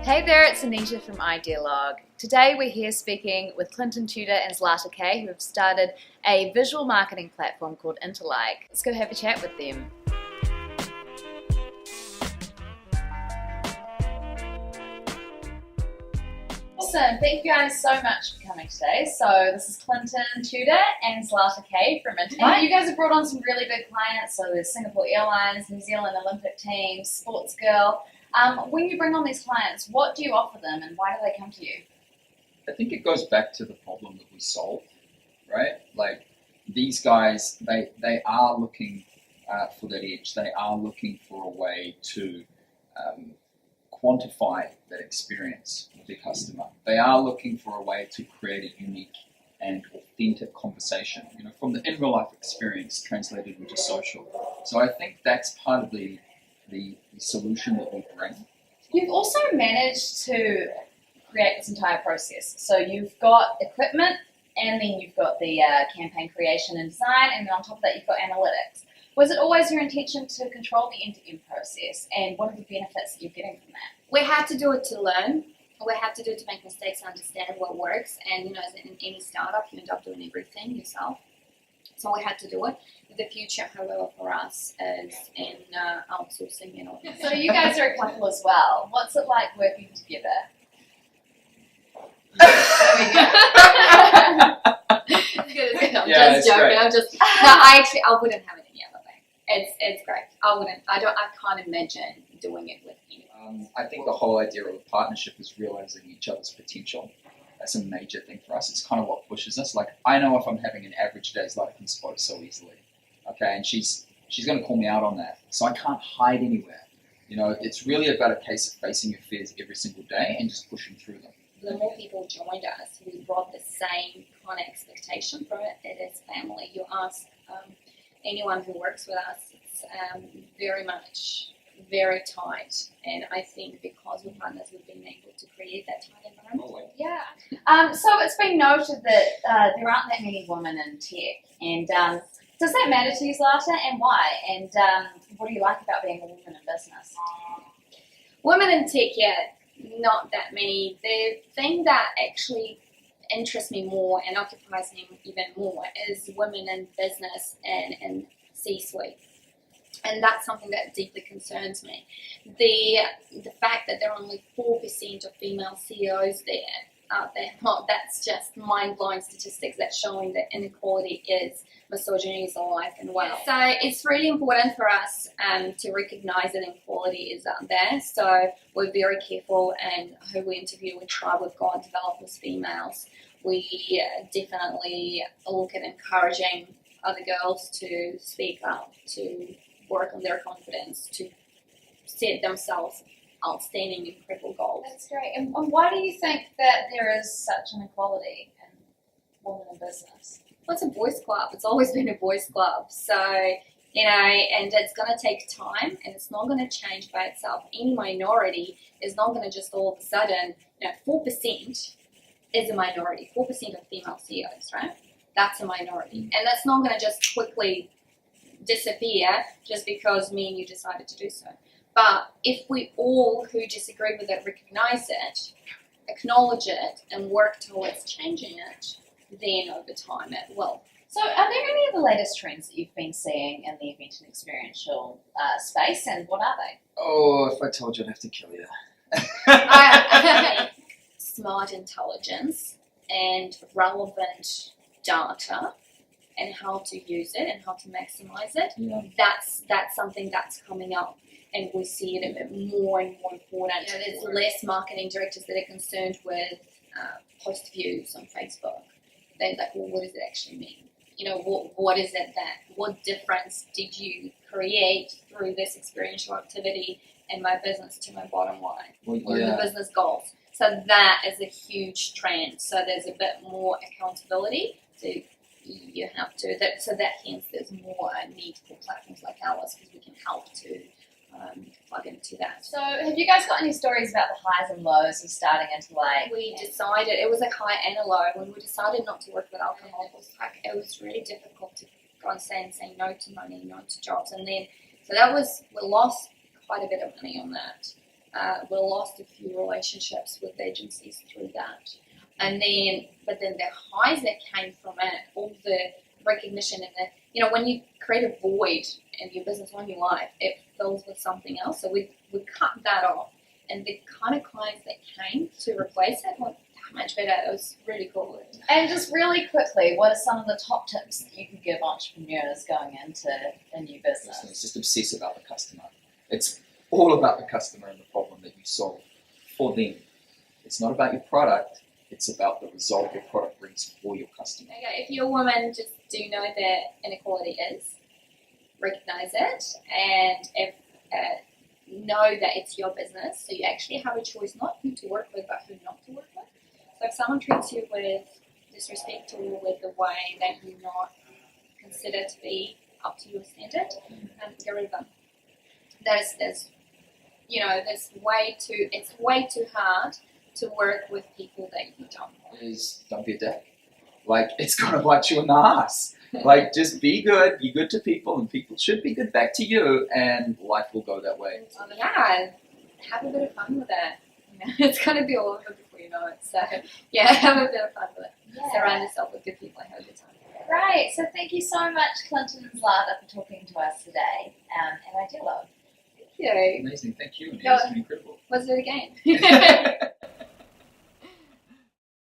Hey there, it's Anita from Idealog. Today we're here speaking with Clinton Tudor and Zlata who have started a visual marketing platform called Interlike. Let's go have a chat with them. Awesome, thank you guys so much for coming today. So this is Clinton Tudor and Zlata from Interlike. You guys have brought on some really big clients, so there's Singapore Airlines, New Zealand Olympic team, Sports Girl. When you bring on these clients, what do you offer them and why do they come to you? I think it goes back to the problem that we solve, right? Like these guys, they are looking for that edge. They are looking for a way to quantify that experience with their customer. They are looking for a way to create a unique and authentic conversation, from the in real life experience translated into social. So I think that's part of the solution that we bring. You've also managed to create this entire process. So you've got equipment, and then you've got the campaign creation and design, and then on top of that you've got analytics. Was it always your intention to control the end-to-end process, and what are the benefits that you're getting from that? We had to do it to learn. We had to do it to make mistakes and understand what works. And as in any startup, you end up doing everything yourself. So we had to do it. The future, however, for us is in outsourcing and all. So you guys are a couple as well. What's it like working together? There we go. I'm just joking. I wouldn't have it any other way. It's great. I can't imagine doing it with anyone. I think the whole idea of a partnership is realizing each other's potential. That's a major thing for us. It's kind of what pushes us. Like, I know if I'm having an average day, Zlata can spot it so easily. Okay, and she's going to call me out on that. So I can't hide anywhere. It's really about a case of facing your fears every single day and just pushing through them. The more people joined us who brought the same kind of expectation from it is family. You ask anyone who works with us, it's very tight, and I think because we're partners, we've been able to create that tight environment. Yeah. So it's been noted that there aren't that many women in tech, and does that matter to you, Zlata, and why? And what do you like about being a woman in business? Women in tech, not that many. The thing that actually interests me more and occupies me even more is women in business and in C-suite. And that's something that deeply concerns me. The fact that there are only 4% of female CEOs out there, that's just mind-blowing statistics that's showing that inequality misogyny is alive and well. So it's really important for us to recognize that inequality is out there. So we're very careful in who we interview. We try with God developers, females. We definitely look at encouraging other girls to speak up, to work on their confidence, to set themselves outstanding, incredible goals. That's great. And why do you think that there is such inequality in women in business? Well, it's a boys' club. It's always been a boys' club. So, and it's going to take time, and it's not going to change by itself. Any minority is not going to just all of a sudden, 4% is a minority. 4% of female CEOs, right? That's a minority. And that's not going to just quickly disappear just because me and you decided to do so. But if we all who disagree with it recognize it, acknowledge it, and work towards changing it, then over time it will. So are there any of the latest trends that you've been seeing in the event and experiential space, and what are they? Oh, if I told you, I'd have to kill you. Smart intelligence and relevant data, and how to use it and how to maximize it. Yeah. That's something that's coming up, and we see it a bit more and more important. There's less marketing directors that are concerned with post views on Facebook. They're like, well, what does it actually mean? What is it what difference did you create through this experiential activity in my business to my bottom line? What are the business goals? So that is a huge trend. So there's a bit more accountability. So you have to, hence there's more need for platforms like ours, because we can help to plug into that. So have you guys got any stories about the highs and lows of starting Interlike? We decided, it was a high and a low. When we decided not to work with alcohol, it was really difficult to go and say no to money, no to jobs. And then, we lost quite a bit of money on that. we lost a few relationships with agencies through that. But then the highs that came from it, all the recognition and when you create a void in your business or in your life, it fills with something else. So we cut that off, and the kind of clients that came to replace it were that much better. It was really cool. And just really quickly, what are some of the top tips that you could give entrepreneurs going into a new business? It's just obsess about the customer. It's all about the customer and the problem that you solve for them. It's not about your product. It's about the result your product brings for your customer. Okay, if you're a woman, just do know that inequality is. Recognize it, and if know that it's your business, so you actually have a choice not who to work with, but who not to work with. So if someone treats you with disrespect or with the way that you're not considered to be up to your standard, get rid of them. It's way too hard to work with people that you don't want. Don't be a dick. Like, it's gonna bite you in the ass. Like, just be good to people, and people should be good back to you, and life will go that way. Yeah, have a bit of fun with it. It's gonna be all over before you know it. So yeah, have a bit of fun with it. Yeah. Surround yourself with good people and have a good time. Right, so thank you so much, Clinton and Zlata, for talking to us today at Idealog. Thank you. Amazing, thank you. It No. was incredible. Was it a game?